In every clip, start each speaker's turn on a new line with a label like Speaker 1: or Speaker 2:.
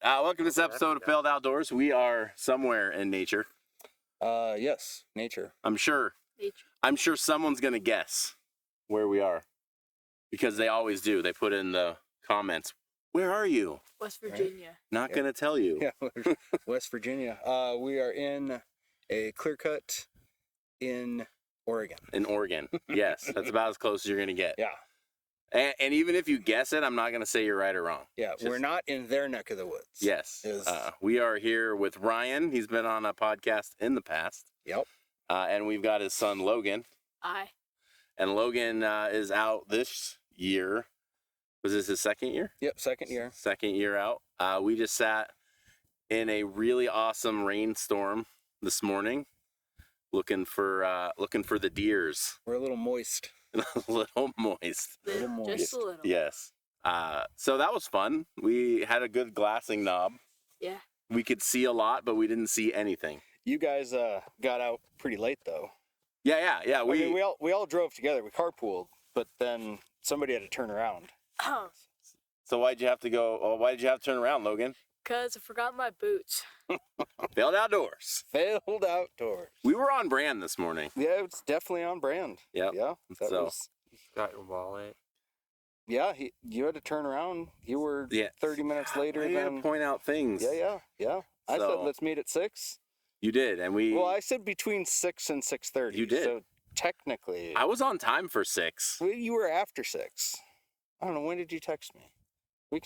Speaker 1: Welcome to this episode of Failed Outdoors. We are somewhere in nature.
Speaker 2: Yes, nature.
Speaker 1: I'm sure someone's going to guess where we are because they always do. They put in the comments, where are you?
Speaker 3: West Virginia.
Speaker 1: Not going to tell you.
Speaker 2: Yeah, West Virginia. We are in a clear cut in Oregon.
Speaker 1: In Oregon, yes. That's about as close as you're going to get.
Speaker 2: Yeah.
Speaker 1: And even if you guess it, I'm not going to say you're right or wrong.
Speaker 2: Yeah, we're not in their neck of the woods.
Speaker 1: Yes. We are here with Ryan. He's been on a podcast in the past.
Speaker 2: Yep.
Speaker 1: And we've got his son, Logan.
Speaker 3: Aye.
Speaker 1: And Logan is out this year. Was this his second year?
Speaker 2: Yep, second year.
Speaker 1: Second year out. We just sat in a really awesome rainstorm this morning, looking for the deers.
Speaker 2: We're a little moist.
Speaker 1: A little moist.
Speaker 3: Just a little.
Speaker 1: Yes. So that was fun. We had a good glassing knob.
Speaker 3: Yeah.
Speaker 1: We could see a lot, but we didn't see anything.
Speaker 2: You guys got out pretty late though.
Speaker 1: Yeah.
Speaker 2: We all drove together. We carpooled, but then somebody had to turn around.
Speaker 1: So why did you have to turn around, Logan?
Speaker 3: Because I forgot my boots.
Speaker 1: Failed Outdoors.
Speaker 2: Failed Outdoors.
Speaker 1: We were on brand this morning.
Speaker 2: Yeah, it's definitely on brand.
Speaker 1: Yep.
Speaker 2: Yeah.
Speaker 4: You got your wallet.
Speaker 2: Yeah, you had to turn around. You were 30 minutes later.
Speaker 1: You had to point out things.
Speaker 2: Yeah. I said let's meet at 6.
Speaker 1: You did, and we.
Speaker 2: Well, I said between 6 and 6:30.
Speaker 1: You did.
Speaker 2: So technically,
Speaker 1: I was on time for 6.
Speaker 2: Well, you were after 6. I don't know. When did you text me?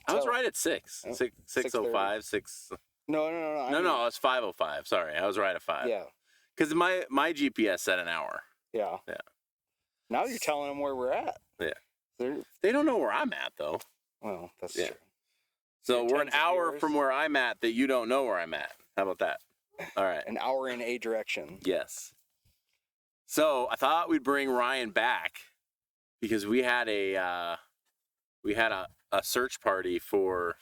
Speaker 1: I was right at 6. 6:05. 6.
Speaker 2: No.
Speaker 1: No, it was 5:05. Sorry, I was right at 5.
Speaker 2: Yeah.
Speaker 1: Because my GPS said an hour.
Speaker 2: Yeah. Now you're telling them where we're at.
Speaker 1: Yeah. They don't know where I'm at though.
Speaker 2: Well, that's true.
Speaker 1: So we're an hour from where I'm at that you don't know where I'm at. How about that? All right.
Speaker 2: An hour in a direction.
Speaker 1: Yes. So I thought we'd bring Ryan back because we had a search party for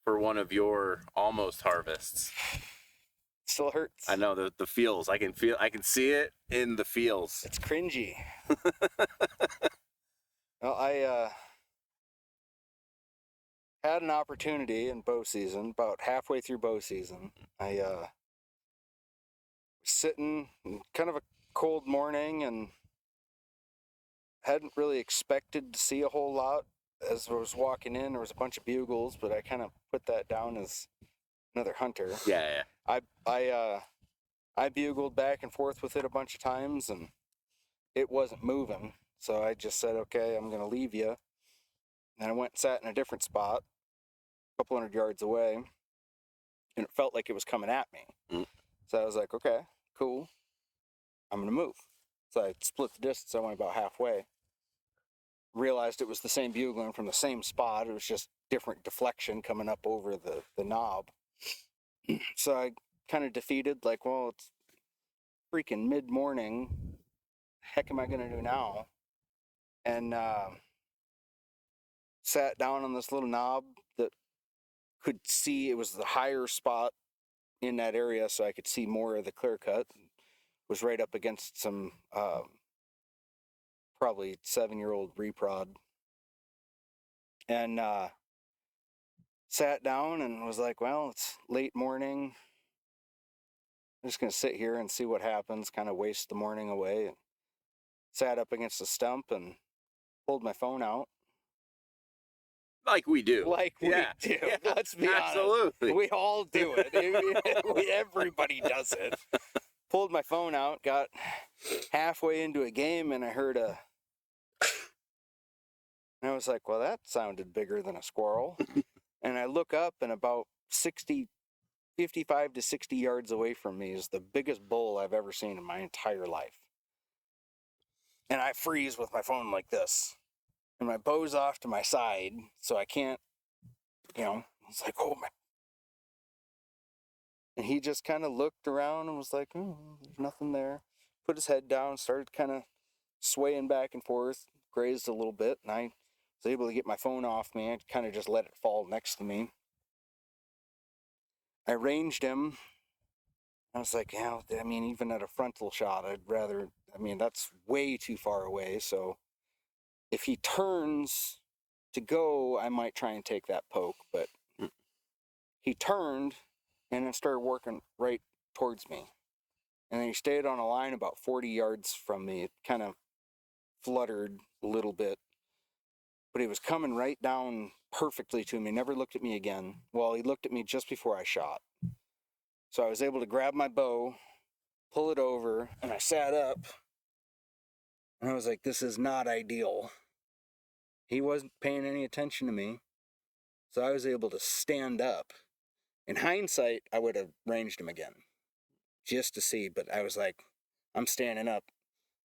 Speaker 1: one of your almost harvests.
Speaker 2: Still hurts.
Speaker 1: I know the feels. I can see it in the feels.
Speaker 2: It's cringy. Well, I had an opportunity in bow season, about halfway through bow season. I was sitting in kind of a cold morning and hadn't really expected to see a whole lot. As I was walking in, there was a bunch of bugles, but I kind of put that down as another hunter.
Speaker 1: Yeah.
Speaker 2: I bugled back and forth with it a bunch of times, and it wasn't moving. So I just said, okay, I'm going to leave you. And I went and sat in a different spot, a couple hundred yards away, and it felt like it was coming at me.
Speaker 1: Mm.
Speaker 2: So I was like, okay, cool. I'm going to move. So I split the distance. I went about halfway. Realized it was the same bugling from the same spot. It was just different deflection coming up over the knob. So I kind of defeated, like, well, it's freaking mid-morning. Heck am I going to do now? And sat down on this little knob that could see. It was the higher spot in that area, so I could see more of the clear cut. Was right up against some probably 7-year-old reprod. And sat down and was like, well, it's late morning. I'm just going to sit here and see what happens, kind of waste the morning away. And sat up against the stump and pulled my phone out.
Speaker 1: Like we do.
Speaker 2: Yeah. Let's be honest.
Speaker 1: Absolutely.
Speaker 2: We all do it. Everybody does it. Pulled my phone out, got halfway into a game, and I heard and I was like, well, that sounded bigger than a squirrel. And I look up, and about 55 to 60 yards away from me is the biggest bull I've ever seen in my entire life. And I freeze with my phone like this. And my bow's off to my side, so I can't, it's like, oh my. And he just kind of looked around and was like, oh, there's nothing there. Put his head down, started kind of swaying back and forth, grazed a little bit, and I was able to get my phone off me. I kind of just let it fall next to me. I ranged him. I was like, even at a frontal shot, that's way too far away. So if he turns to go, I might try and take that poke, but he turned and then started working right towards me. And then he stayed on a line about 40 yards from me. It kind of fluttered a little bit, but he was coming right down perfectly to me, never looked at me again. Well, he looked at me just before I shot. So I was able to grab my bow, pull it over, and I sat up. And I was like, this is not ideal. He wasn't paying any attention to me. So I was able to stand up. In hindsight, I would have ranged him again just to see, but I was like, I'm standing up.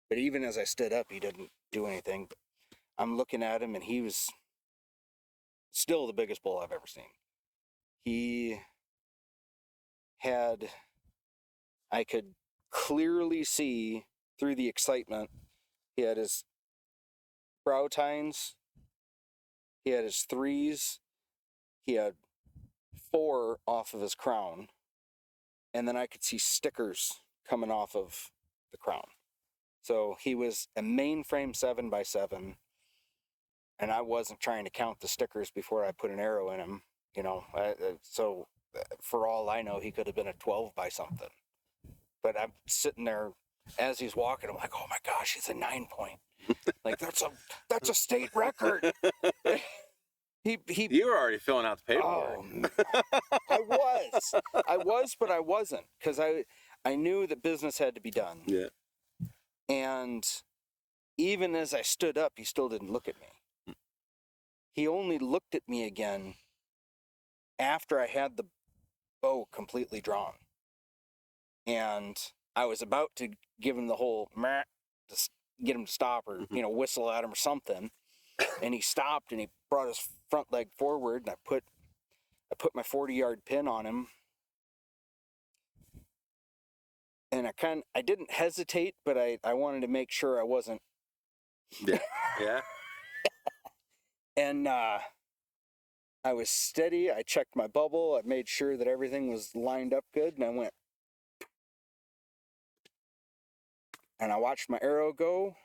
Speaker 2: But even as I stood up, he didn't do anything. I'm looking at him, and he was still the biggest bull I've ever seen. He had, I could clearly see through the excitement, he had his brow tines, he had his threes, he had 4 off of his crown, and then I could see stickers coming off of the crown. So he was a mainframe 7x7, and I wasn't trying to count the stickers before I put an arrow in him, you know. So for all I know, he could have been a 12 by something. But I'm sitting there as he's walking. I'm like, oh my gosh, he's a 9-point. Like that's a state record. He
Speaker 1: You were already filling out the paperwork.
Speaker 2: I was, but I wasn't, because I knew that business had to be done.
Speaker 1: Yeah.
Speaker 2: And even as I stood up, he still didn't look at me. He only looked at me again after I had the bow completely drawn. And I was about to give him the whole meh, to get him to stop, or you know, whistle at him or something. And he stopped, and he brought his front leg forward, and I put my 40-yard pin on him. And I didn't hesitate, but I wanted to make sure I wasn't.
Speaker 1: Yeah. Yeah.
Speaker 2: And I was steady. I checked my bubble. I made sure that everything was lined up good, and I went. And I watched my arrow go,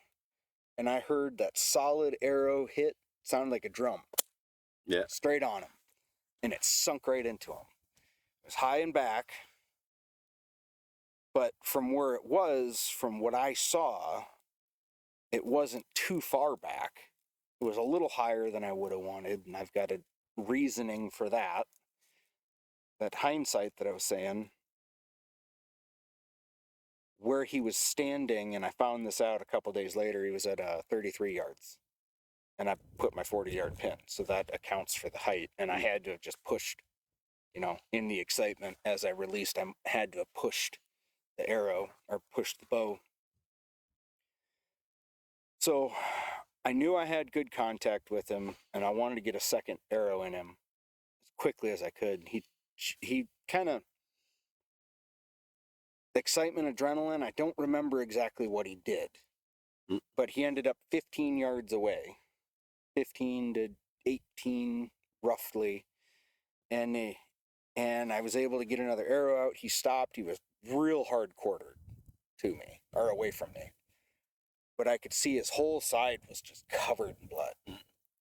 Speaker 2: and I heard that solid arrow hit, sounded like a drum.
Speaker 1: Yeah.
Speaker 2: Straight on him. And it sunk right into him. It was high and back. But from where it was, from what I saw, it wasn't too far back. It was a little higher than I would have wanted, and I've got a reasoning for that. That hindsight that I was saying, where he was standing, and I found this out a couple days later, he was at 33 yards. And I put my 40-yard pin, so that accounts for the height. And I had to have just pushed, you know, in the excitement as I released, I had to have pushed the arrow, or pushed the bow. So I knew I had good contact with him, and I wanted to get a second arrow in him as quickly as I could. He kind of, excitement, adrenaline, I don't remember exactly what he did, but he ended up 15 yards away, 15 to 18 roughly, and I was able to get another arrow out. He stopped. He was real hard quartered to me, or away from me, but I could see his whole side was just covered in blood.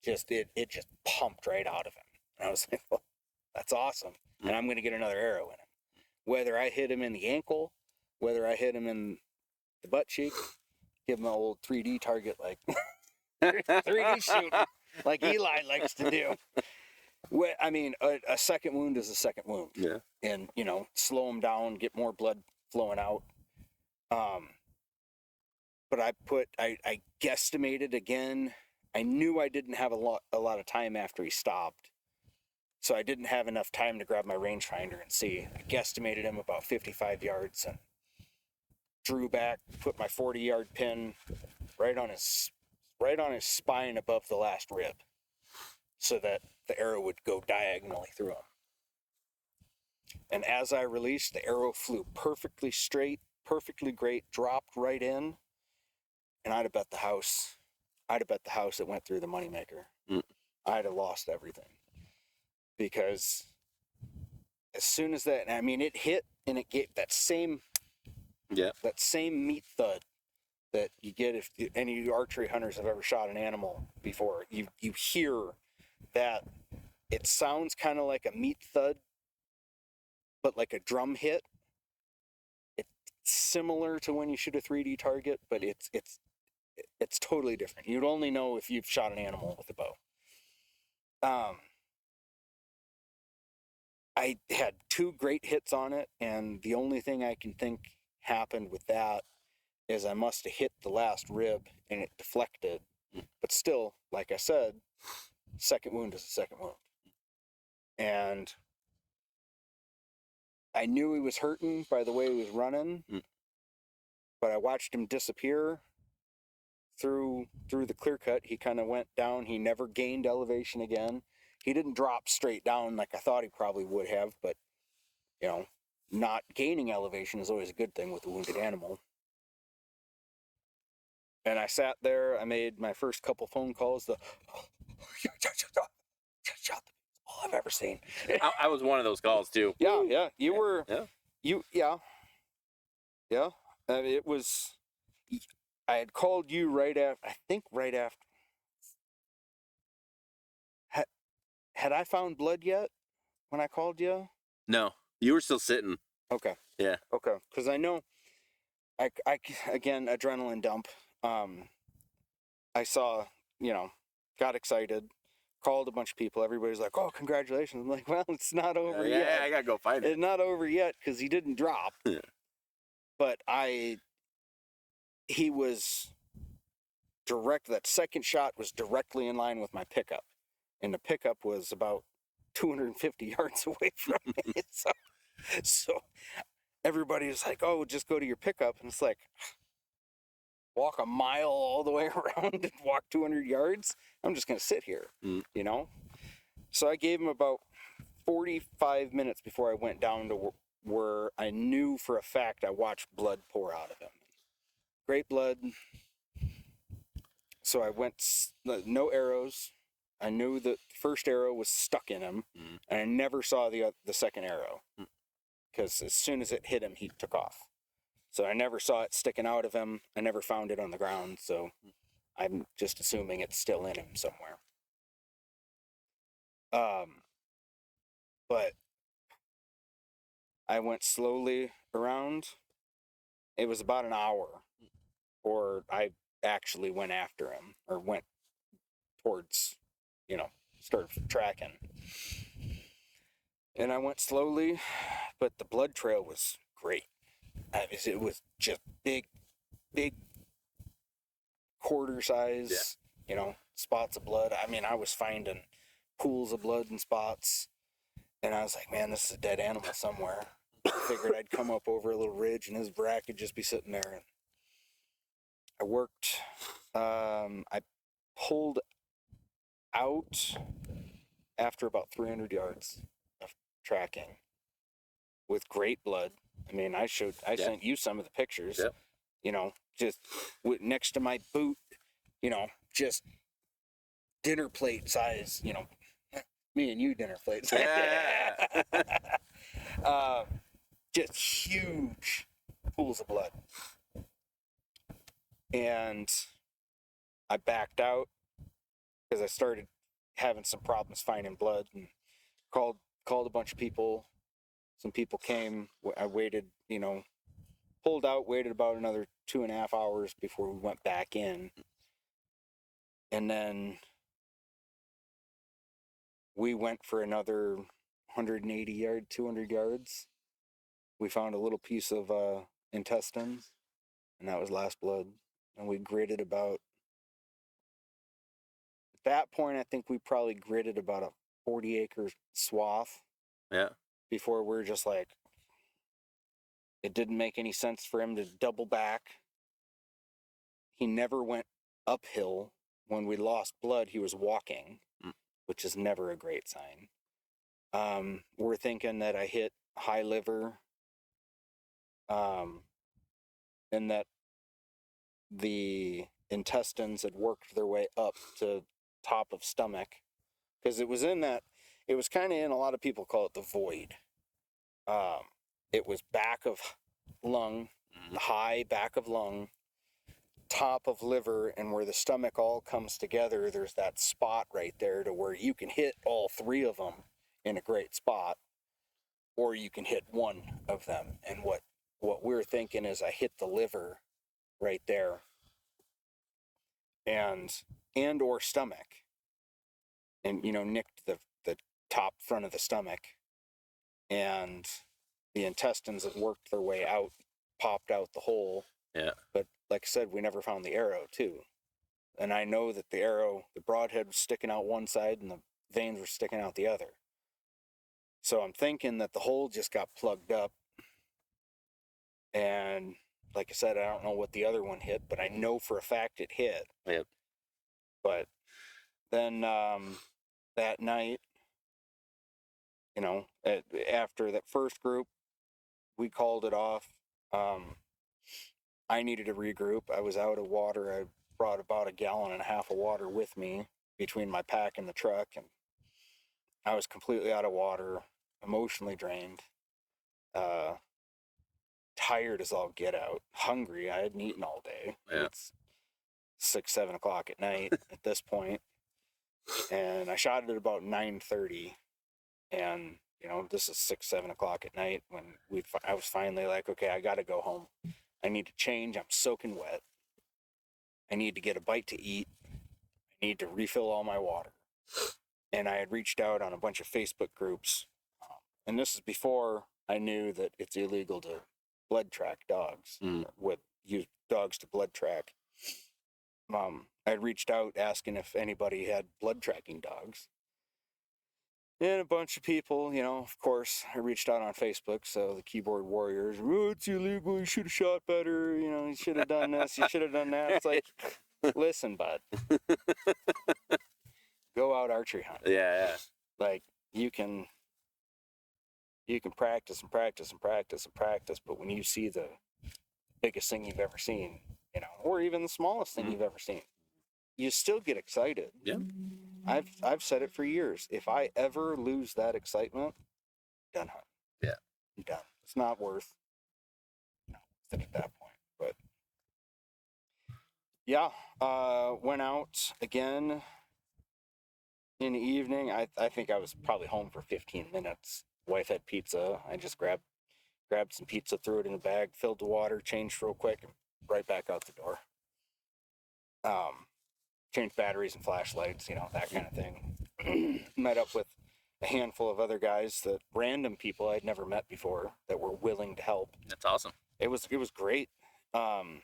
Speaker 2: It just pumped right out of him. And I was like, well, that's awesome. And I'm going to get another arrow in him. Whether I hit him in the ankle, whether I hit him in the butt cheek, give him an old 3D target, like 3D shooting, like Eli likes to do. I mean, a second wound is a second wound.
Speaker 1: Yeah.
Speaker 2: And, you know, slow him down, get more blood flowing out. But I guesstimated again. I knew I didn't have a lot of time after he stopped. So I didn't have enough time to grab my rangefinder and see. I guesstimated him about 55 yards and drew back, put my 40-yard pin right on his spine above the last rib, so that the arrow would go diagonally through him. And as I released, the arrow flew perfectly straight, perfectly great, dropped right in, and I'd have bet the house it went through the moneymaker. I'd have lost everything. Because as soon as that, I mean, it hit, and it gave that same meat thud that you get if any archery hunters have ever shot an animal before. You hear that it sounds kind of like a meat thud, but like a drum hit. It's similar to when you shoot a 3D target, but it's totally different. You'd only know if you've shot an animal with a bow. I had 2 great hits on it, and the only thing I can think happened with that is I must have hit the last rib and it deflected. But still, like I said, second wound is a second wound. And I knew he was hurting by the way he was running, but I watched him disappear through the clear cut. He kind of went down. He never gained elevation again. He didn't drop straight down like I thought he probably would have, but, you know, not gaining elevation is always a good thing with a wounded animal. And I sat there. I made my first couple phone calls. All I've ever seen.
Speaker 1: I was one of those calls too.
Speaker 2: Yeah. You were.
Speaker 1: Yeah.
Speaker 2: Yeah. It was. I had called you right after. I think right after. Had I found blood yet when I called you?
Speaker 1: No, you were still sitting.
Speaker 2: Okay.
Speaker 1: Yeah.
Speaker 2: Okay. Because I know. I again, adrenaline dump. I saw, got excited, called a bunch of people. Everybody's like, "Oh, congratulations!" I'm like, "Well, it's not over yet.
Speaker 1: Yeah, I gotta go find it.
Speaker 2: It's not over yet because he didn't drop."
Speaker 1: Yeah.
Speaker 2: But he was direct. That second shot was directly in line with my pickup, and the pickup was about 250 yards away from me. So everybody's like, "Oh, just go to your pickup," and it's like, walk a mile all the way around and walk 200 yards. I'm just going to sit here, So I gave him about 45 minutes before I went down to where I knew for a fact I watched blood pour out of him. Great blood. So I went, no arrows. I knew the first arrow was stuck in him, and I never saw the second arrow because as soon as it hit him, he took off. So I never saw it sticking out of him. I never found it on the ground, so I'm just assuming it's still in him somewhere. But I went slowly around. It was about an hour, or I actually went after him, or went towards, started tracking. And I went slowly, but the blood trail was great. It was just big quarter size, spots of blood. I mean, I was finding pools of blood and spots, and I was like, man, this is a dead animal somewhere. I figured I'd come up over a little ridge and his rack would just be sitting there. And I worked, I pulled out after about 300 yards of tracking with great blood. I mean, I sent you some of the pictures, just next to my boot, just dinner plate size, me and you dinner plate size.
Speaker 1: Yeah.
Speaker 2: Just huge pools of blood. And I backed out because I started having some problems finding blood and called a bunch of people. Some people came. I waited, pulled out, waited about another 2.5 hours before we went back in. And then we went for another 180 yards, 200 yards. We found a little piece of intestines, and that was last blood. And we gridded about, at that point, I think we probably gridded about a 40-acre swath.
Speaker 1: Yeah.
Speaker 2: Before we're just like, it didn't make any sense for him to double back. He never went uphill. When we lost blood, he was walking, which is never a great sign. We're thinking that I hit high liver, and that the intestines had worked their way up to top of stomach, because it was kind of in, a lot of people call it the void. It was back of lung, the high back of lung, top of liver and where the stomach all comes together, there's that spot right there to where you can hit all three of them in a great spot, or you can hit one of them. And what we're thinking is I hit the liver right there and or stomach, and nicked the top front of the stomach, and the intestines have worked their way out, popped out the hole.
Speaker 1: Yeah.
Speaker 2: But like I said, we never found the arrow too. And I know that the arrow, the broadhead was sticking out one side and the veins were sticking out the other. So I'm thinking that the hole just got plugged up. And like I said, I don't know what the other one hit, but I know for a fact it hit.
Speaker 1: Yep.
Speaker 2: But then that night, after that first group, we called it off. I needed to regroup. I was out of water. I brought about 1.5 gallons of water with me between my pack and the truck, and I was completely out of water, emotionally drained, tired as all get out, hungry. I hadn't eaten all day.
Speaker 1: Yeah.
Speaker 2: It's 6, 7 o'clock at night at this point, and I shot it at about 9:30, and this is 6, 7 o'clock at night when I was finally like, okay, I got to go home. I need to change. I'm soaking wet. I need to get a bite to eat. I need to refill all my water. And I had reached out on a bunch of Facebook groups. And this is before I knew that it's illegal to blood track dogs, use dogs to blood track. I had reached out asking if anybody had blood tracking dogs. And a bunch of people, of course, I reached out on Facebook. So the keyboard warriors, oh, it's illegal. You should have shot better. You should have done this. You should have done that. It's like, listen, bud, go out archery hunting.
Speaker 1: Yeah.
Speaker 2: Like you can practice and practice and practice and practice. But when you see the biggest thing you've ever seen, or even the smallest thing you've ever seen, you still get excited.
Speaker 1: Yeah.
Speaker 2: I've said it for years. If I ever lose that excitement, done hunting.
Speaker 1: Yeah.
Speaker 2: I'm done. It's not worth it at that point. But yeah, went out again in the evening. I think I was probably home for 15 minutes. Wife had pizza. I just grabbed some pizza, threw it in a bag, filled the water, changed real quick, and right back out the door. Changed batteries and flashlights, that kind of thing. Met up with a handful of other guys, random people I'd never met before that were willing to help.
Speaker 1: That's awesome.
Speaker 2: It was great. They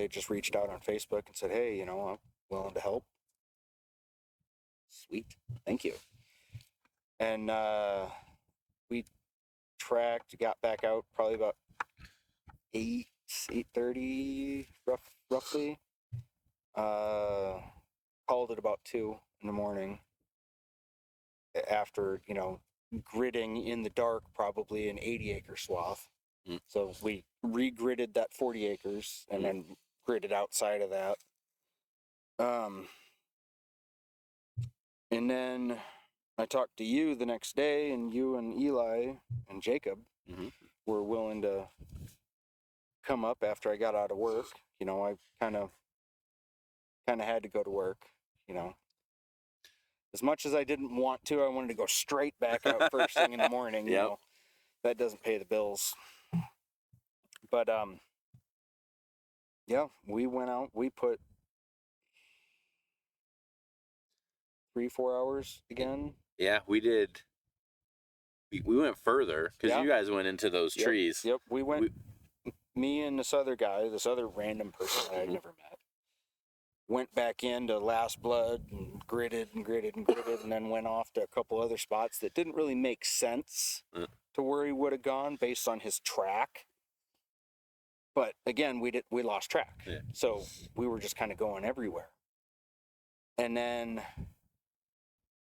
Speaker 2: just reached out on Facebook and said, hey, I'm willing to help. Sweet. Thank you. And we tracked, got back out probably about 8:30 roughly. Called it about 2 in the morning after, gridding in the dark, probably an 80-acre swath. So we re-gridded that 40 acres and then gridded outside of that. And then I talked to you the next day, and you and Eli and Jacob were willing to come up after I got out of work. I kind of had to go to work, As much as I didn't want to, I wanted to go straight back out first thing in the morning.
Speaker 1: Yep.
Speaker 2: That doesn't pay the bills. But yeah, we went out. We put 3-4 hours again.
Speaker 1: Yeah, we did. We went further because
Speaker 2: Yeah.
Speaker 1: you guys went into those trees.
Speaker 2: Yep, we went. Me and this other guy, this other random person that I'd never met, went back into Last Blood and gridded, and then went off to a couple other spots that didn't really make sense to where he would have gone based on his track. But again, we lost track.
Speaker 1: Yeah.
Speaker 2: So we were just kind of going everywhere. And then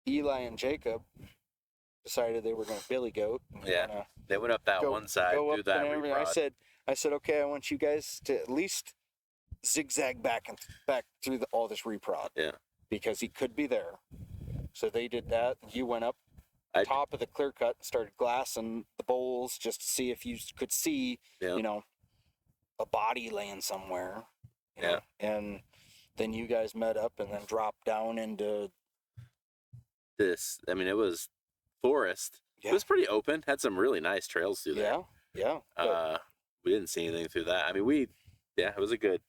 Speaker 2: Eli and Jacob decided they were going to billy goat.
Speaker 1: Yeah. They went up that one side,
Speaker 2: go
Speaker 1: through
Speaker 2: up
Speaker 1: that
Speaker 2: and everything.
Speaker 1: reprod.
Speaker 2: I said, okay, I want you guys to at least zigzag back through all this reprod.
Speaker 1: Yeah.
Speaker 2: Because he could be there. So they did that. You went up
Speaker 1: I-
Speaker 2: top of the clear cut and started glassing the bowls just to see if you could see,
Speaker 1: Yeah.
Speaker 2: a body laying somewhere. you know, and then you guys met up and then dropped down into
Speaker 1: I mean, it was forest.
Speaker 2: Yeah.
Speaker 1: It was pretty open. Had some really nice trails through there.
Speaker 2: Yeah. But
Speaker 1: We didn't see anything through that. I mean, it was a good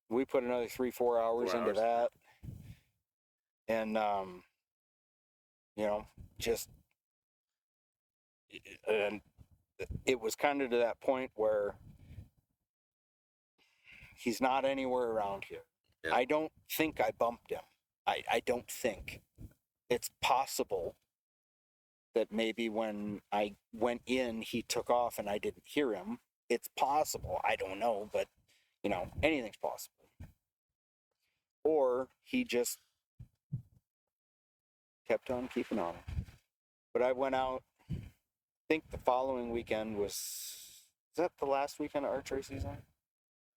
Speaker 2: we put another 3-4 hours
Speaker 1: 4
Speaker 2: into
Speaker 1: hours.
Speaker 2: that, and you know, just and it was kind of to that point where he's not anywhere around here.
Speaker 1: Yeah.
Speaker 2: I don't think I bumped him. I don't think. It's possible that maybe when I went in, he took off and I didn't hear him. It's possible. I don't know, but you know, anything's possible. Or he just kept on keeping on. But I went out, I think the following weekend was that the last weekend of archery season?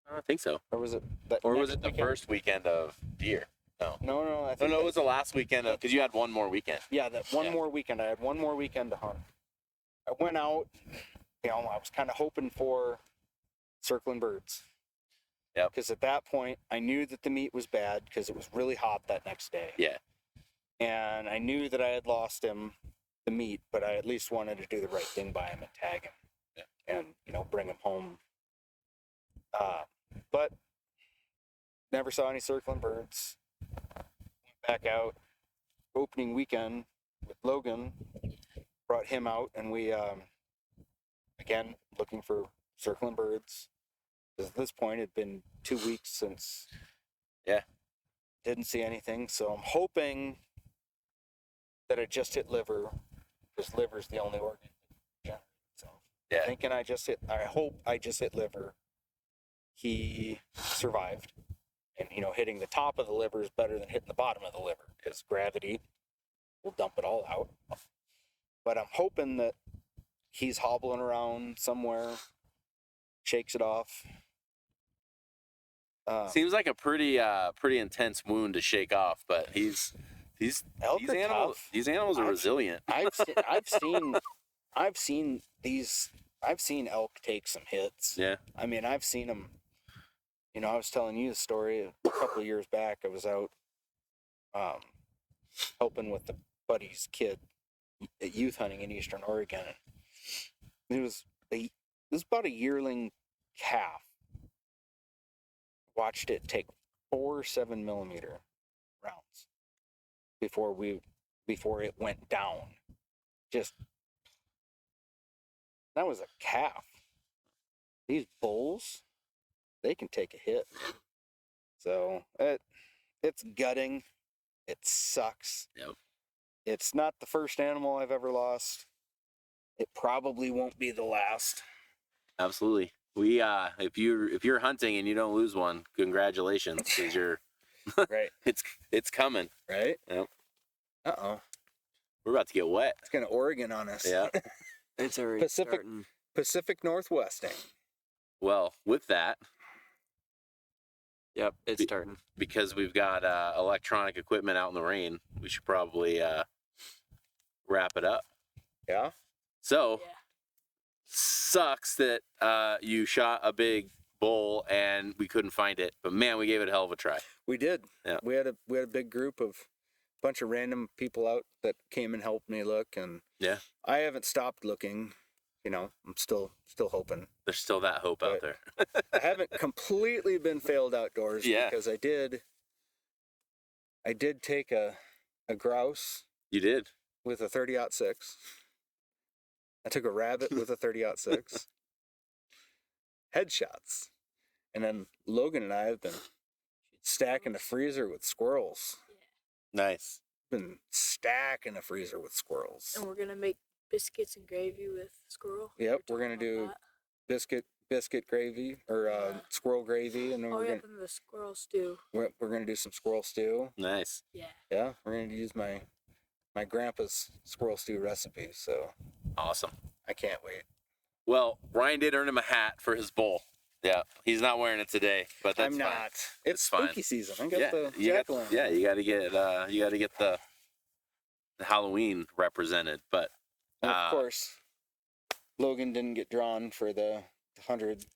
Speaker 1: I think so.
Speaker 2: Or was it that
Speaker 1: Or
Speaker 2: next
Speaker 1: was it the
Speaker 2: weekend?
Speaker 1: first weekend of deer? No.
Speaker 2: No, I
Speaker 1: Oh,
Speaker 2: think
Speaker 1: no, it was the last weekend because you had one more weekend.
Speaker 2: yeah, that one
Speaker 1: Yeah.
Speaker 2: more weekend. I had one more weekend to hunt. I went out, you know, I was kind of hoping for circling birds.
Speaker 1: Yep.
Speaker 2: Because at that point, I knew that the meat was bad because it was really hot that next day.
Speaker 1: Yeah.
Speaker 2: And I knew that I had lost him, the meat, but I at least wanted to do the right thing by him and tag him.
Speaker 1: Yeah.
Speaker 2: And, you know, bring him home. But never saw any circling birds. Went back out opening weekend with Logan, brought him out, and we, again, looking for circling birds. Because at this point, it'd been 2 weeks since.
Speaker 1: Yeah.
Speaker 2: Didn't see anything, so I'm hoping that it just hit liver, because liver's the only organ that generates itself.
Speaker 1: Yeah.
Speaker 2: I hope I just hit liver. He survived. And, you know, hitting the top of the liver is better than hitting the bottom of the liver, because gravity will dump it all out. But I'm hoping that he's hobbling around somewhere, shakes it off.
Speaker 1: Seems like a pretty intense wound to shake off, but these
Speaker 2: Elk
Speaker 1: these
Speaker 2: are
Speaker 1: animals
Speaker 2: tough.
Speaker 1: these animals are
Speaker 2: I've-
Speaker 1: resilient.
Speaker 2: I've seen elk take some hits.
Speaker 1: Yeah.
Speaker 2: I mean, I've seen them. You know, I was telling you the story a couple of years back. I was out helping with the buddy's kid at youth hunting in Eastern Oregon. It was about a yearling calf. Watched it take 4 7mm rounds before it went down. Just that was a calf. These bulls, they can take a hit. So it's gutting. It sucks.
Speaker 1: Yep.
Speaker 2: It's not the first animal I've ever lost. It probably won't be the last.
Speaker 1: Absolutely. We if you're hunting and you don't lose one, congratulations, because you're
Speaker 2: Right.
Speaker 1: it's coming.
Speaker 2: Right?
Speaker 1: Yep.
Speaker 2: Uh-oh.
Speaker 1: We're about to get wet.
Speaker 2: It's gonna Oregon on us.
Speaker 1: Yeah.
Speaker 4: It's already
Speaker 2: Pacific-
Speaker 4: starting.
Speaker 2: Pacific Northwesting.
Speaker 1: Well, with that,
Speaker 4: Yep, it's starting.
Speaker 1: because we've got electronic equipment out in the rain, we should probably wrap it up.
Speaker 2: Yeah.
Speaker 1: So
Speaker 3: Yeah.
Speaker 1: sucks that you shot a big bull and we couldn't find it, but man, we gave it a hell of a try.
Speaker 2: We did.
Speaker 1: Yeah.
Speaker 2: We had a big group of bunch of random people out that came and helped me look, and
Speaker 1: Yeah.
Speaker 2: I haven't stopped looking. You know, I'm still hoping.
Speaker 1: There's still that hope out there.
Speaker 2: I haven't completely been failed outdoors
Speaker 1: Yeah.
Speaker 2: because I did take a grouse
Speaker 1: You did.
Speaker 2: with a 30-06. I took a rabbit with a 30-06. Headshots. And then Logan and I have been stacking the freezer with squirrels.
Speaker 1: Nice.
Speaker 2: Been stacking the freezer with squirrels.
Speaker 3: And we're gonna make biscuits and gravy with squirrel.
Speaker 2: Yep,
Speaker 3: We
Speaker 2: we're
Speaker 3: were
Speaker 2: gonna
Speaker 3: talking
Speaker 2: do
Speaker 3: about
Speaker 2: biscuit gravy or
Speaker 3: Yeah.
Speaker 2: squirrel gravy, and then
Speaker 3: that. Oh
Speaker 2: we're
Speaker 3: yeah,
Speaker 2: gonna
Speaker 3: then the squirrel stew.
Speaker 2: we're gonna do some squirrel stew.
Speaker 1: Nice.
Speaker 3: Yeah.
Speaker 2: Yeah, we're gonna use my grandpa's squirrel stew recipe, so
Speaker 1: Awesome.
Speaker 2: I can't wait.
Speaker 1: Well, Ryan did earn him a hat for his bull. Yeah, he's not wearing it today, but that's
Speaker 2: I'm
Speaker 1: fine.
Speaker 2: not. It's
Speaker 1: It's fine.
Speaker 2: spooky season. I got
Speaker 1: Yeah,
Speaker 2: the
Speaker 1: you got,
Speaker 2: jack-o'-lantern.
Speaker 1: yeah, you got to get the Halloween represented, but
Speaker 2: And of course, Logan didn't get drawn for the 100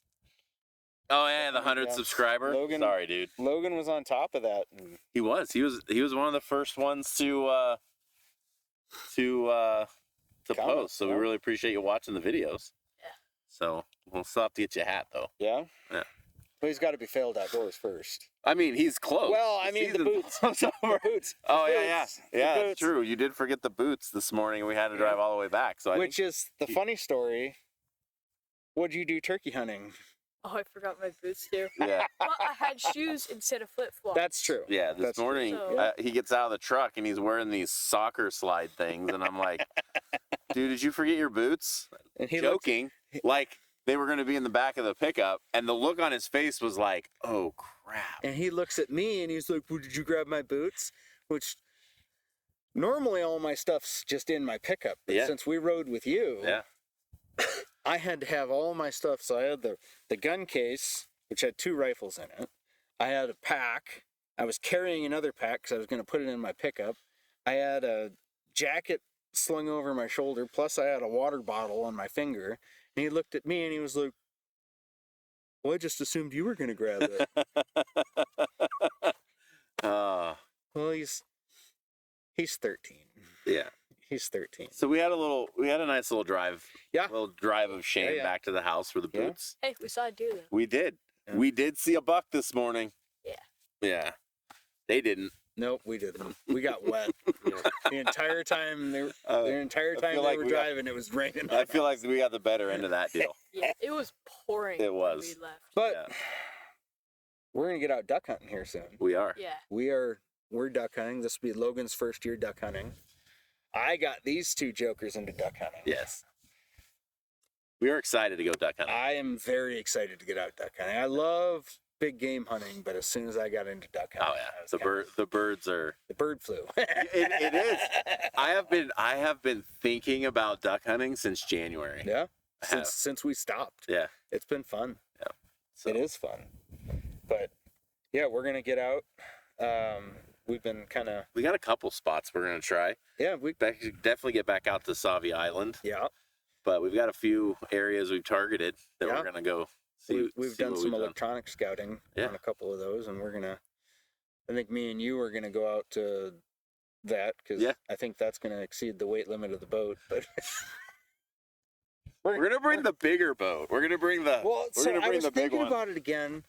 Speaker 1: Oh yeah, the 100
Speaker 2: Yeah.
Speaker 1: subscriber.
Speaker 2: Logan-
Speaker 1: Sorry, dude.
Speaker 2: Logan was on top of that.
Speaker 1: He was one of the first ones to
Speaker 2: Comment,
Speaker 1: post. So we
Speaker 2: yeah.
Speaker 1: really appreciate you watching the videos.
Speaker 3: Yeah.
Speaker 1: So we'll still have to get you a hat though.
Speaker 2: Yeah?
Speaker 1: Yeah.
Speaker 2: But he's got to be failed outdoors first.
Speaker 1: I mean, he's close.
Speaker 2: Well, I mean, the
Speaker 1: season's
Speaker 2: boots.
Speaker 1: almost over.
Speaker 2: The boots.
Speaker 1: Oh
Speaker 2: The
Speaker 1: yeah,
Speaker 2: boots.
Speaker 1: yeah, yeah.
Speaker 2: The
Speaker 1: That's
Speaker 2: boots.
Speaker 1: true. You did forget the boots this morning. We had to drive all the way back. So
Speaker 2: Which is the funny story. What'd you do turkey hunting?
Speaker 3: Oh, I forgot my boots too.
Speaker 1: yeah,
Speaker 3: Well, I had shoes instead of flip flops.
Speaker 2: That's true.
Speaker 1: yeah. This
Speaker 2: That's true.
Speaker 1: morning
Speaker 3: So-
Speaker 1: he gets out of the truck and he's wearing these soccer slide things, and I'm like, dude, did you forget your boots?
Speaker 2: And he looked,
Speaker 1: Joking, like they were going to be in the back of the pickup, and the look on his face was like, oh crap.
Speaker 2: and he looks at me and he's like, well, did you grab my boots? Which normally all my stuff's just in my pickup. But
Speaker 1: Yeah.
Speaker 2: since we rode with you,
Speaker 1: Yeah.
Speaker 2: I had to have all my stuff. So I had the gun case, which had 2 rifles in it. I had a pack. I was carrying another pack because I was going to put it in my pickup. I had a jacket slung over my shoulder, plus I had a water bottle on my finger. And he looked at me and he was like, well, I just assumed you were going to grab it. Well, he's 13.
Speaker 1: Yeah.
Speaker 2: He's 13.
Speaker 1: So we had a nice little drive.
Speaker 2: Yeah.
Speaker 1: Little drive of shame
Speaker 2: yeah.
Speaker 1: back to the house for the
Speaker 2: Yeah.
Speaker 1: boots.
Speaker 3: Hey, we saw a deer though.
Speaker 1: We did.
Speaker 2: Yeah.
Speaker 1: We did see a buck this morning.
Speaker 3: Yeah.
Speaker 1: Yeah. They didn't.
Speaker 2: Nope, we didn't. We got wet the entire time. The entire
Speaker 1: I
Speaker 2: time
Speaker 1: feel
Speaker 2: they
Speaker 1: like
Speaker 2: were
Speaker 1: we got-
Speaker 2: driving, it was raining.
Speaker 1: I feel like we got the better end of that deal.
Speaker 3: Yeah, it was pouring.
Speaker 1: It
Speaker 3: when
Speaker 1: was.
Speaker 3: we left.
Speaker 2: But
Speaker 1: Yeah.
Speaker 2: we're gonna get out duck hunting here soon.
Speaker 1: We are.
Speaker 3: Yeah.
Speaker 2: We're duck hunting. This will be Logan's first year duck hunting. I got these 2 jokers into duck hunting.
Speaker 1: Yes. We are excited to go duck hunting.
Speaker 2: I am very excited to get out duck hunting. I love big game hunting, but as soon as I got into duck hunting,
Speaker 1: Oh yeah.
Speaker 2: I was
Speaker 1: The birds are.
Speaker 2: the bird flu.
Speaker 1: It is. I have been thinking about duck hunting since January.
Speaker 2: Yeah,
Speaker 1: I have.
Speaker 2: since we stopped,
Speaker 1: Yeah.
Speaker 2: it's been fun.
Speaker 1: So
Speaker 2: It is fun, but yeah, we're gonna get out. We've been kind of
Speaker 1: we got a couple spots we're gonna try.
Speaker 2: we
Speaker 1: Definitely get back out to Savi Island.
Speaker 2: yeah
Speaker 1: But we've got a few areas we've targeted that
Speaker 2: Yeah.
Speaker 1: we're gonna go see.
Speaker 2: we've
Speaker 1: see
Speaker 2: done
Speaker 1: what
Speaker 2: some
Speaker 1: we've
Speaker 2: electronic scouting
Speaker 1: Yeah.
Speaker 2: on a couple of those, and we're gonna. I think me and you are gonna go out to that because
Speaker 1: Yeah.
Speaker 2: I think that's gonna exceed the weight limit of the boat. But
Speaker 1: We're gonna bring the bigger boat. We're gonna bring the.
Speaker 2: well,
Speaker 1: we're
Speaker 2: so
Speaker 1: gonna
Speaker 2: I
Speaker 1: bring
Speaker 2: was
Speaker 1: the big
Speaker 2: thinking
Speaker 1: one.
Speaker 2: about it again,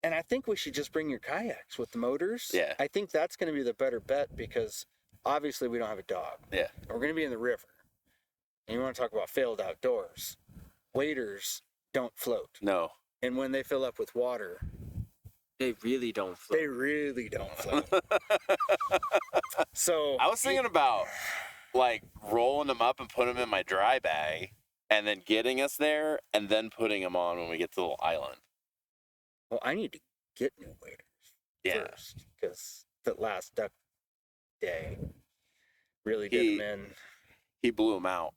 Speaker 2: and I think we should just bring your kayaks with the motors.
Speaker 1: Yeah.
Speaker 2: I think that's gonna be the better bet because obviously we don't have a dog.
Speaker 1: Yeah.
Speaker 2: We're gonna be in the river, and you want to talk about failed outdoors. Waders don't float,
Speaker 1: No.
Speaker 2: and when they fill up with water,
Speaker 4: They really don't float.
Speaker 2: they really don't float. So
Speaker 1: I was thinking about like rolling them up and putting them in my dry bag, and then getting us there, and then putting them on when we get to the little island.
Speaker 2: well, I need to get new waders
Speaker 1: Yeah.
Speaker 2: first because the last duck day really did
Speaker 1: He-
Speaker 2: them in.
Speaker 1: He blew them out.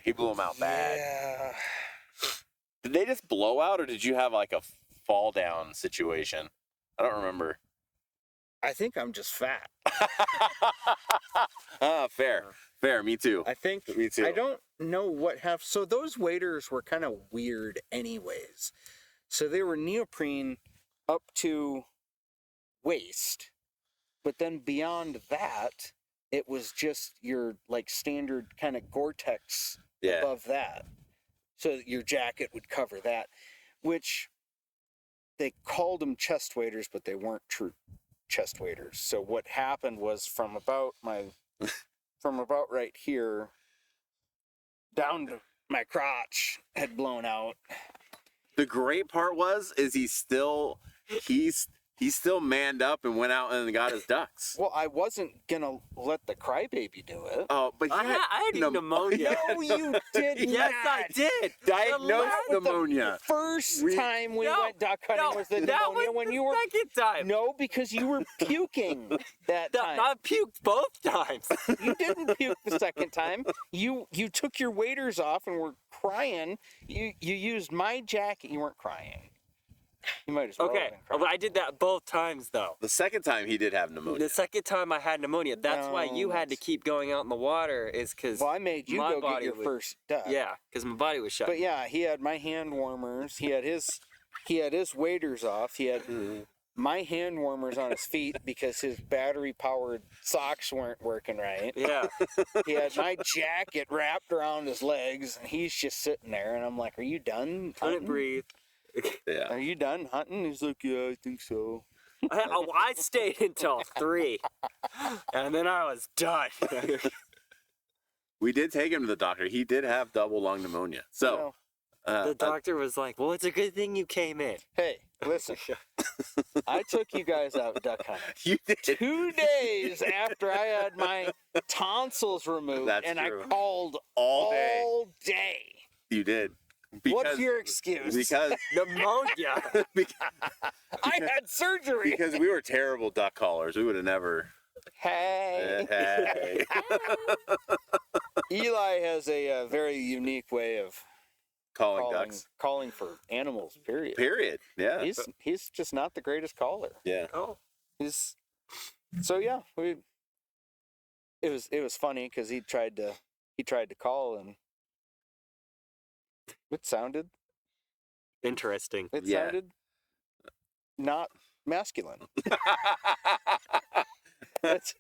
Speaker 1: He blew them out bad.
Speaker 2: Yeah.
Speaker 1: Did they just blow out, or did you have like a fall down situation? I don't remember.
Speaker 2: I think I'm just fat.
Speaker 1: Fair. Fair. Me too.
Speaker 2: I think
Speaker 1: Me too.
Speaker 2: I don't know what have so those waders were kind of weird anyways. So they were neoprene up to waist, but then beyond that, it was just your like standard kind of Gore-Tex
Speaker 1: Yeah.
Speaker 2: above that. So your jacket would cover that, which they called them chest waders, but they weren't true chest waders. So what happened was from about right here down to my crotch had blown out.
Speaker 1: The great part is he's still manned up and went out and got his ducks.
Speaker 2: Well, I wasn't gonna let the crybaby do it.
Speaker 1: Oh, but he
Speaker 4: I had pneumonia.
Speaker 2: No, you did
Speaker 4: Yes,
Speaker 2: not.
Speaker 4: I did.
Speaker 1: diagnosed
Speaker 2: The
Speaker 1: pneumonia.
Speaker 2: First
Speaker 1: We-
Speaker 2: time we
Speaker 4: No,
Speaker 2: went duck hunting
Speaker 4: No,
Speaker 2: was the
Speaker 4: that
Speaker 2: pneumonia
Speaker 4: was
Speaker 2: when
Speaker 4: the
Speaker 2: you were
Speaker 4: second time.
Speaker 2: no, because you were puking that
Speaker 4: No,
Speaker 2: time.
Speaker 4: I puked both times.
Speaker 2: You didn't puke the second time. You took your waders off and were crying. You used my jacket. You weren't crying. You might as well.
Speaker 4: Okay,
Speaker 2: have been crying.
Speaker 4: but I did that both times though.
Speaker 1: The second time he did have pneumonia.
Speaker 4: The second time I had pneumonia. That's why
Speaker 2: No,
Speaker 4: you had to
Speaker 2: that's-
Speaker 4: keep going out in the water. Is because
Speaker 2: Well, I made you
Speaker 4: my
Speaker 2: go get
Speaker 4: body
Speaker 2: your
Speaker 4: would-
Speaker 2: first duck.
Speaker 4: yeah, because my body was shut.
Speaker 2: But yeah, he had my hand warmers. He had his he had his waders off. He had my hand warmers on his feet because his battery-powered socks weren't working right.
Speaker 4: Yeah.
Speaker 2: He had my jacket wrapped around his legs, and he's just sitting there. And I'm like, "Are you done
Speaker 4: Couldn't
Speaker 2: hunting?
Speaker 4: breathe.
Speaker 1: Yeah.
Speaker 2: Are you done hunting?" He's like, "Yeah, I think so."
Speaker 4: I stayed until 3, and then I was done.
Speaker 1: We did take him to the doctor. He did have double lung pneumonia. So,
Speaker 4: The doctor was like, "Well, it's a good thing you came in."
Speaker 2: Hey, listen. I took you guys out duck hunting
Speaker 1: you did.
Speaker 2: 2 days after I had my tonsils removed,
Speaker 1: That's
Speaker 2: and
Speaker 1: true.
Speaker 2: I called
Speaker 1: All day.
Speaker 2: all day.
Speaker 1: You did.
Speaker 2: What's your excuse?
Speaker 1: Because
Speaker 4: Pneumonia.
Speaker 2: I had surgery.
Speaker 1: because we were terrible duck callers. We would have never.
Speaker 2: Hey.
Speaker 1: Hey.
Speaker 2: Eli has a very unique way of
Speaker 1: Calling ducks.
Speaker 2: calling for animals. Period.
Speaker 1: Period. Yeah.
Speaker 2: He's just not the greatest caller.
Speaker 1: Yeah.
Speaker 4: Oh.
Speaker 2: He's so yeah. It was funny because he tried to call and it sounded
Speaker 4: Interesting.
Speaker 1: Yeah.
Speaker 2: sounded not masculine. Let's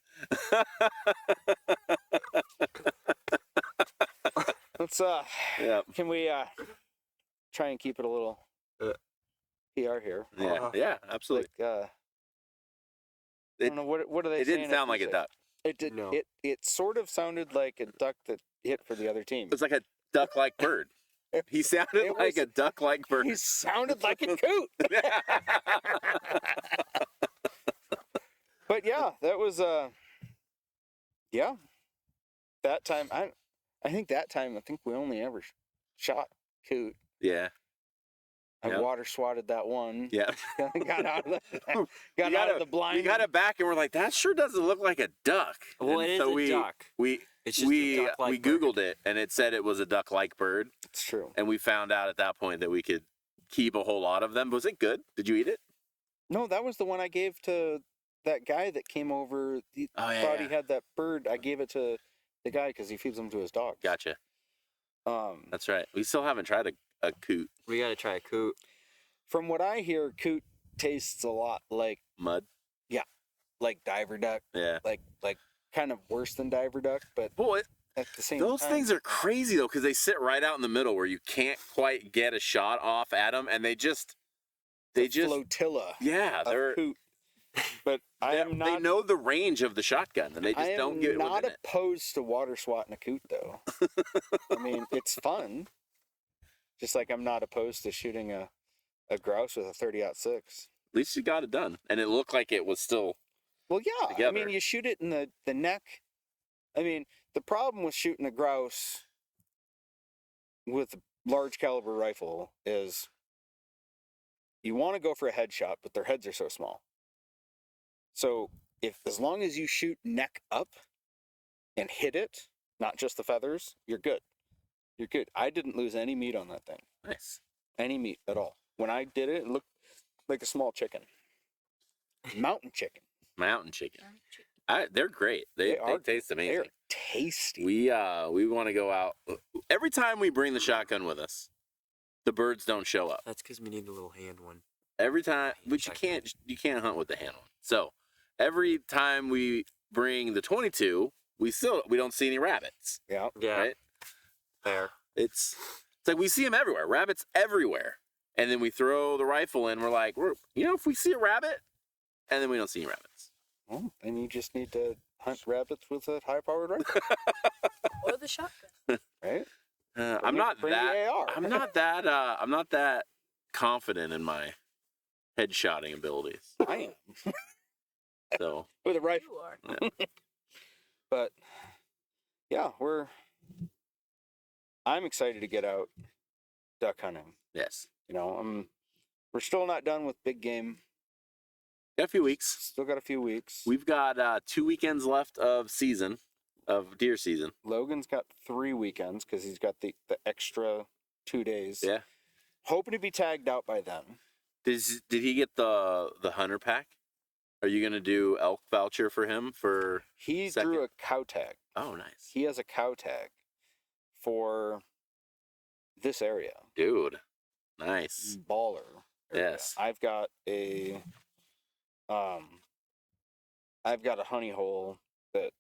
Speaker 1: Yeah.
Speaker 2: can we try and keep it a little PR here?
Speaker 1: Yeah. Yeah. Absolutely.
Speaker 2: Like I
Speaker 1: It-
Speaker 2: don't know what are they
Speaker 1: It
Speaker 2: saying?
Speaker 1: didn't sound like a
Speaker 2: after
Speaker 1: duck.
Speaker 2: It did.
Speaker 4: No.
Speaker 2: It sort of sounded like a duck that hit for the other team.
Speaker 1: It was like a duck-like bird. He sounded
Speaker 2: It
Speaker 1: like
Speaker 2: was-
Speaker 1: a duck-like bird.
Speaker 2: He sounded like a coot. But yeah, that was yeah. That time I think we only ever shot coot.
Speaker 1: Yeah.
Speaker 2: I
Speaker 1: Yeah.
Speaker 2: water swatted that one.
Speaker 1: Yeah.
Speaker 2: got out of the
Speaker 1: We
Speaker 2: out of the blind.
Speaker 1: We got it back, and we're like, that sure doesn't look like a duck.
Speaker 4: Well,
Speaker 1: and
Speaker 4: it is
Speaker 1: so
Speaker 4: a
Speaker 1: we,
Speaker 4: duck.
Speaker 1: We
Speaker 4: It's just a
Speaker 1: we
Speaker 4: duck-like bird.
Speaker 1: Googled it, and it said it was a duck-like bird,
Speaker 2: It's true.
Speaker 1: and we found out at that point that we could keep a whole lot of them. Was it good? Did you eat it?
Speaker 2: No, that was the one I gave to that guy that came over. He
Speaker 1: Oh, yeah,
Speaker 2: thought
Speaker 1: yeah.
Speaker 2: he had that bird. I gave it to the guy because he feeds them to his dog.
Speaker 1: Gotcha.
Speaker 2: Um,
Speaker 1: That's right. We still haven't tried a coot
Speaker 4: We gotta try a coot.
Speaker 2: from what I hear, coot tastes a lot like
Speaker 1: mud.
Speaker 2: diver duck,
Speaker 1: Yeah.
Speaker 2: like kind of worse than diver duck, but
Speaker 1: Boy,
Speaker 2: at the same
Speaker 1: those
Speaker 2: time,
Speaker 1: things are crazy though, because they sit right out in the middle where you can't quite get a shot off at them, and they just
Speaker 2: flotilla.
Speaker 1: yeah,
Speaker 2: of
Speaker 1: they're
Speaker 2: coot. But I am not.
Speaker 1: they know the range of the shotgun, and they
Speaker 2: I
Speaker 1: just
Speaker 2: am
Speaker 1: don't get
Speaker 2: not
Speaker 1: within it.
Speaker 2: opposed to water swatting a coot though. I mean, it's fun. Just like I'm not opposed to shooting a grouse with a 30-06.
Speaker 1: At least you got it done, and it looked like it was still.
Speaker 2: Well, yeah. I
Speaker 1: Together.
Speaker 2: mean, you shoot it in the neck. I mean, the problem with shooting a grouse with a large caliber rifle is you want to go for a headshot, but their heads are so small. So as long as you shoot neck up and hit it, not just the feathers, you're good. You're good. I didn't lose any meat on that thing.
Speaker 1: Nice.
Speaker 2: Any meat at all. When I did it, it looked like a small chicken. Mountain chicken.
Speaker 1: Mountain chicken. They're great. They
Speaker 2: are
Speaker 1: taste
Speaker 2: They're
Speaker 1: amazing.
Speaker 2: tasty.
Speaker 1: We want to go out. Every time we bring the shotgun with us, the birds don't show up.
Speaker 4: That's because we need a little hand one.
Speaker 1: Every time, but
Speaker 4: Shotgun.
Speaker 1: you can't hunt with the hand one. So every time we bring the 22, we don't see any rabbits.
Speaker 2: Yeah.
Speaker 4: Yeah.
Speaker 1: Right?
Speaker 4: Fair.
Speaker 1: It's like we see them everywhere. Rabbits everywhere. And then we throw the rifle in. We're like, if we see a rabbit, and then we don't see any rabbits.
Speaker 2: Well, then you just need to hunt rabbits with a high-powered rifle,
Speaker 3: Or the shotgun.
Speaker 2: right?
Speaker 1: I'm not
Speaker 2: Bring
Speaker 1: that.
Speaker 2: the AR.
Speaker 1: I'm not that. I'm not that confident in my headshotting abilities.
Speaker 2: I am
Speaker 1: So
Speaker 2: with a rifle,
Speaker 3: You are.
Speaker 2: but yeah, I'm excited to get out duck hunting.
Speaker 1: yes,
Speaker 2: You know, we're still not done with big game.
Speaker 1: got a few weeks.
Speaker 2: Still got a few weeks.
Speaker 1: We've got 2 weekends left of deer season.
Speaker 2: Logan's got 3 weekends because he's got the extra 2 days.
Speaker 1: Yeah.
Speaker 2: Hoping to be tagged out by then.
Speaker 1: Did he get the hunter pack? Are you gonna do elk voucher for him for?
Speaker 2: He
Speaker 1: Second.
Speaker 2: drew a cow tag.
Speaker 1: Oh, nice,
Speaker 2: He has a cow tag for this area.
Speaker 1: dude. Nice.
Speaker 2: Baller. area.
Speaker 1: Yes.
Speaker 2: I've got a honey hole that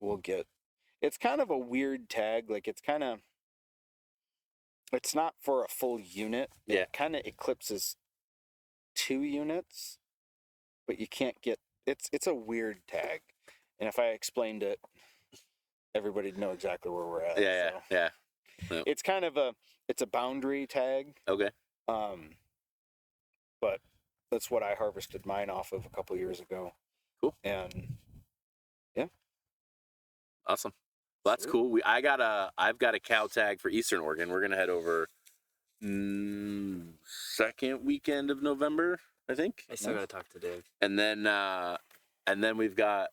Speaker 2: we'll get. It's kind of a weird tag. Like it's not for a full unit.
Speaker 1: Yeah.
Speaker 2: It kind of eclipses 2 units, but you can't get. It's a weird tag, and if I explained it, everybody'd know exactly where we're at.
Speaker 1: Yeah,
Speaker 2: so.
Speaker 1: yeah. Yep.
Speaker 2: It's kind of a boundary tag.
Speaker 1: Okay.
Speaker 2: But that's what I harvested mine off of a couple years ago.
Speaker 1: Cool.
Speaker 2: And
Speaker 1: Awesome. Well, that's
Speaker 2: Sweet.
Speaker 1: cool. I've got a cow tag for Eastern Oregon. We're gonna head over second weekend of November, I think.
Speaker 4: I still gotta talk to Dave.
Speaker 1: And then we've got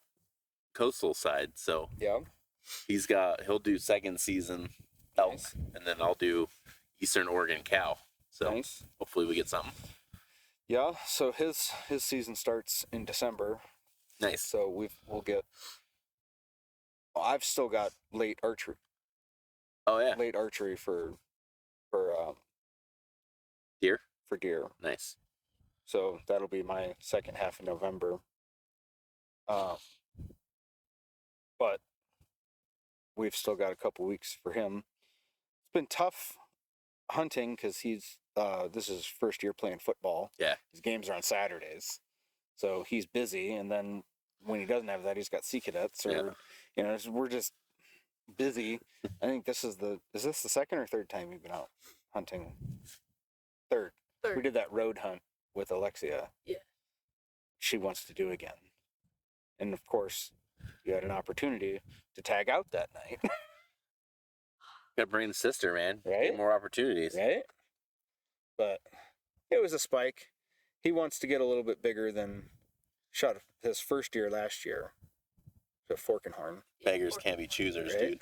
Speaker 1: coastal side. So
Speaker 2: yeah,
Speaker 1: he'll do second season elk,
Speaker 2: Nice.
Speaker 1: and then I'll do Eastern Oregon cow. So
Speaker 2: nice.
Speaker 1: hopefully we get something.
Speaker 2: Yeah, so his season starts in December.
Speaker 1: Nice.
Speaker 2: So we'll get. I've still got late archery.
Speaker 1: Oh yeah.
Speaker 2: Late archery for
Speaker 1: Deer.
Speaker 2: For deer.
Speaker 1: Nice.
Speaker 2: So that'll be my second half of November. But we've still got a couple weeks for him. It's been tough hunting because this is his first year playing football.
Speaker 1: Yeah.
Speaker 2: His games are on Saturdays, so he's busy. And then when he doesn't have that, he's got sea cadets, or we're just busy. I think is this the second or third time you've been out hunting? Third.
Speaker 3: Third.
Speaker 2: We did that road hunt with Alexia.
Speaker 3: Yeah.
Speaker 2: She wants to do again. And of course, you had an opportunity to tag out that night.
Speaker 1: Gotta bring the sister, man.
Speaker 2: Right?
Speaker 1: Get more opportunities.
Speaker 2: Right? But it was a spike. He wants to get a little bit bigger than shot his first deer last year. The fork and horn.
Speaker 1: Beggars can't be choosers,
Speaker 2: Right?
Speaker 1: dude.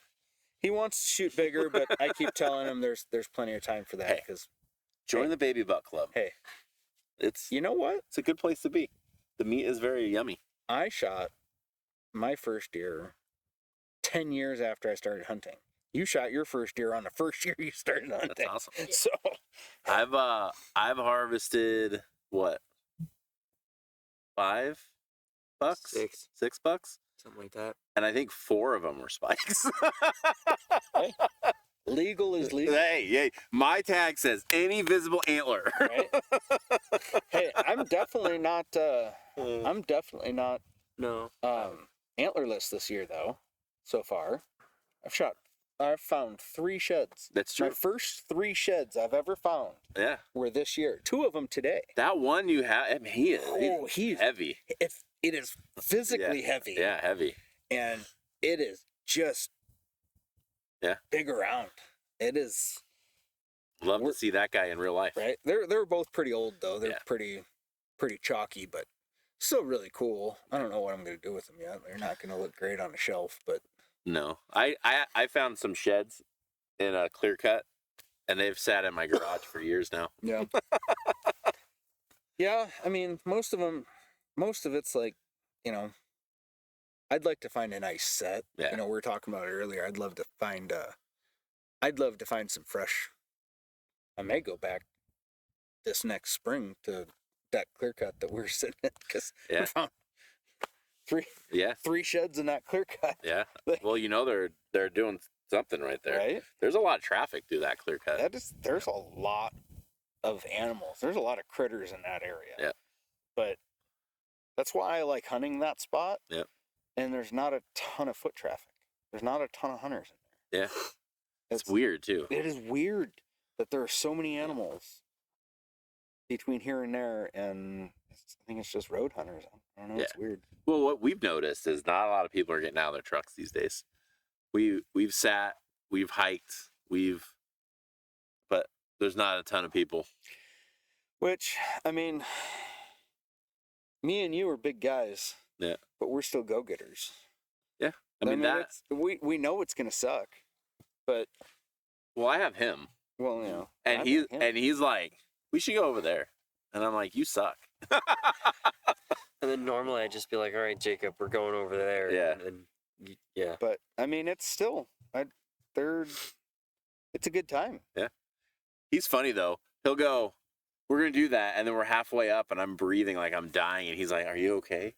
Speaker 2: He wants to shoot bigger, but I keep telling him there's plenty of time for that
Speaker 1: Hey.
Speaker 2: because
Speaker 1: Join the baby buck club.
Speaker 2: hey,
Speaker 1: It's
Speaker 2: you know what?
Speaker 1: a good place to be. The meat is very yummy.
Speaker 2: I shot my first deer 10 years after I started hunting. You shot your first deer on the first year you started hunting.
Speaker 1: That's awesome.
Speaker 2: So
Speaker 1: I've harvested what? $5?
Speaker 4: Six.
Speaker 1: $6?
Speaker 4: Something like that.
Speaker 1: And I think 4 of them were spikes.
Speaker 2: legal is legal.
Speaker 1: Hey, my tag says any visible antler.
Speaker 2: Right? Hey, I'm definitely not
Speaker 4: No.
Speaker 2: antlerless this year though. So far, I've found 3 sheds.
Speaker 1: That's
Speaker 2: My
Speaker 1: true.
Speaker 2: first 3 sheds I've ever found
Speaker 1: Yeah.
Speaker 2: were this year. 2 of them today.
Speaker 1: That one you have, I mean, he's heavy.
Speaker 2: It is physically heavy.
Speaker 1: Yeah, heavy.
Speaker 2: And it is just big around. It is
Speaker 1: Love to see that guy in real life.
Speaker 2: right. They're both pretty old though. They're
Speaker 1: Yeah.
Speaker 2: pretty chalky, but still really cool. I don't know what I'm gonna do with them yet. They're not gonna look great on a shelf, but
Speaker 1: No, I found some sheds in a clear cut, and they've sat in my garage for years now.
Speaker 2: yeah. Yeah, I mean, most of it's like, I'd like to find a nice set.
Speaker 1: Yeah.
Speaker 2: We were talking about it earlier. I'd love to find some fresh. I may go back this next spring to that clear cut that we're sitting in because
Speaker 1: Yeah.
Speaker 2: we found
Speaker 1: Yeah,
Speaker 2: 3 sheds in that clear cut.
Speaker 1: yeah. Well, they're doing something right there.
Speaker 2: Right?
Speaker 1: There's a lot of traffic through that clear cut.
Speaker 2: There's a lot of animals. There's a lot of critters in that area.
Speaker 1: Yeah.
Speaker 2: But that's why I like hunting that spot.
Speaker 1: Yep.
Speaker 2: And there's not a ton of foot traffic. There's not a ton of hunters in there.
Speaker 1: Yeah, it's weird too.
Speaker 2: It is weird that there are so many animals between here and there, and I think it's just road hunters. I don't know. It's weird.
Speaker 1: Well, what we've noticed is not a lot of people are getting out of their trucks these days. We've sat, we've hiked, but there's not a ton of people.
Speaker 2: Which, I mean, me and you are big guys.
Speaker 1: Yeah.
Speaker 2: But we're still go-getters.
Speaker 1: Yeah, I mean that.
Speaker 2: We know it's gonna suck, but
Speaker 1: Well, I have him,
Speaker 2: well,
Speaker 1: and he's like, we should go over there, and I'm like, you suck.
Speaker 4: And then normally I'd just be like, all right, Jacob, we're going over there.
Speaker 1: Yeah.
Speaker 4: Yeah.
Speaker 2: But I mean, it's still it's a good time.
Speaker 1: He's funny though. He'll go, we're gonna do that, and then we're halfway up, and I'm breathing like I'm dying, and he's like, "Are you okay?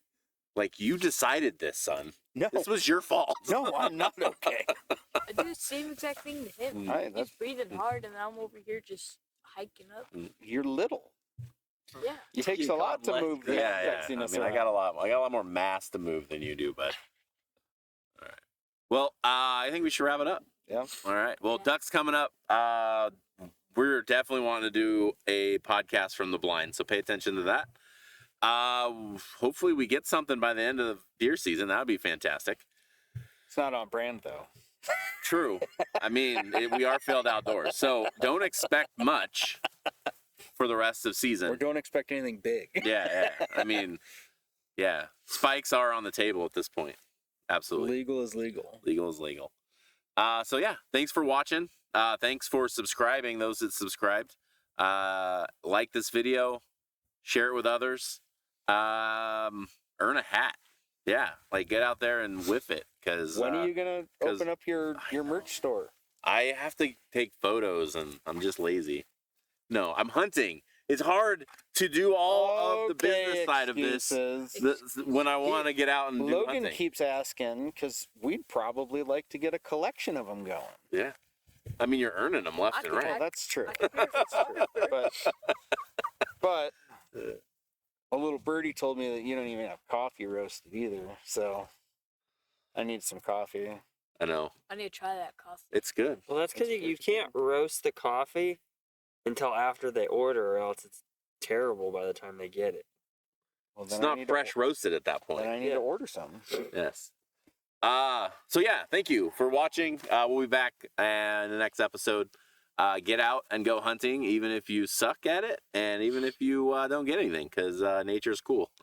Speaker 1: Like you decided this, son.
Speaker 2: No,
Speaker 1: This was your fault."
Speaker 2: no, I'm not okay.
Speaker 3: I do the same exact thing to him.
Speaker 1: Mm.
Speaker 3: He's breathing hard, and I'm over here just hiking up.
Speaker 2: You're little.
Speaker 3: Yeah.
Speaker 2: It takes
Speaker 4: You
Speaker 2: a lot to
Speaker 4: got
Speaker 2: move the
Speaker 1: Yeah, yeah. I
Speaker 2: sexiness
Speaker 1: mean, I
Speaker 2: around.
Speaker 1: got a lot more mass to move than you do, but all right. Well, I think we should wrap it up.
Speaker 2: Yeah.
Speaker 1: All right. Well,
Speaker 3: Yeah.
Speaker 1: Duck's coming up. We're definitely wanting to do a podcast from the blind, so pay attention to that. Hopefully we get something by the end of the deer season. That would be fantastic.
Speaker 2: It's not on brand though.
Speaker 1: True. I mean, we are failed outdoors, so don't expect much for the rest of
Speaker 2: Or
Speaker 1: season.
Speaker 2: don't expect anything big.
Speaker 1: Yeah. I mean, yeah. Spikes are on the table at this point. Absolutely.
Speaker 2: Legal is legal.
Speaker 1: Legal is legal. So yeah, thanks for watching. Thanks for subscribing, those that subscribed. Like this video, share it with others. Earn a hat. Yeah, like get out there and whiff it. Because
Speaker 2: When are you gonna
Speaker 1: 'cause
Speaker 2: open up your merch store?
Speaker 1: I have to take photos and I'm just lazy. No, I'm hunting. It's hard to do all of the business side of this when I want to get out and do
Speaker 2: Logan
Speaker 1: hunting.
Speaker 2: keeps asking because we'd probably like to get a collection of them going.
Speaker 1: Yeah. I mean, you're earning them left
Speaker 3: I
Speaker 1: and
Speaker 3: could
Speaker 1: right.
Speaker 2: Well, that's true.
Speaker 3: I could be a photographer.
Speaker 2: But a little birdie told me that you don't even have coffee roasted either. So I need some coffee.
Speaker 1: I know.
Speaker 3: I need to try that coffee.
Speaker 1: It's good.
Speaker 4: Well, that's because you can't roast the coffee until after they order, or else it's terrible by the time they get it.
Speaker 2: Well,
Speaker 1: It's
Speaker 2: I
Speaker 1: not
Speaker 2: need
Speaker 1: fresh roasted at that
Speaker 2: Then
Speaker 1: point.
Speaker 2: I need to order some.
Speaker 1: Yes. So yeah, thank you for watching. We'll be back in the next episode. Get out and go hunting, even if you suck at it, and even if you don't get anything, because nature's cool.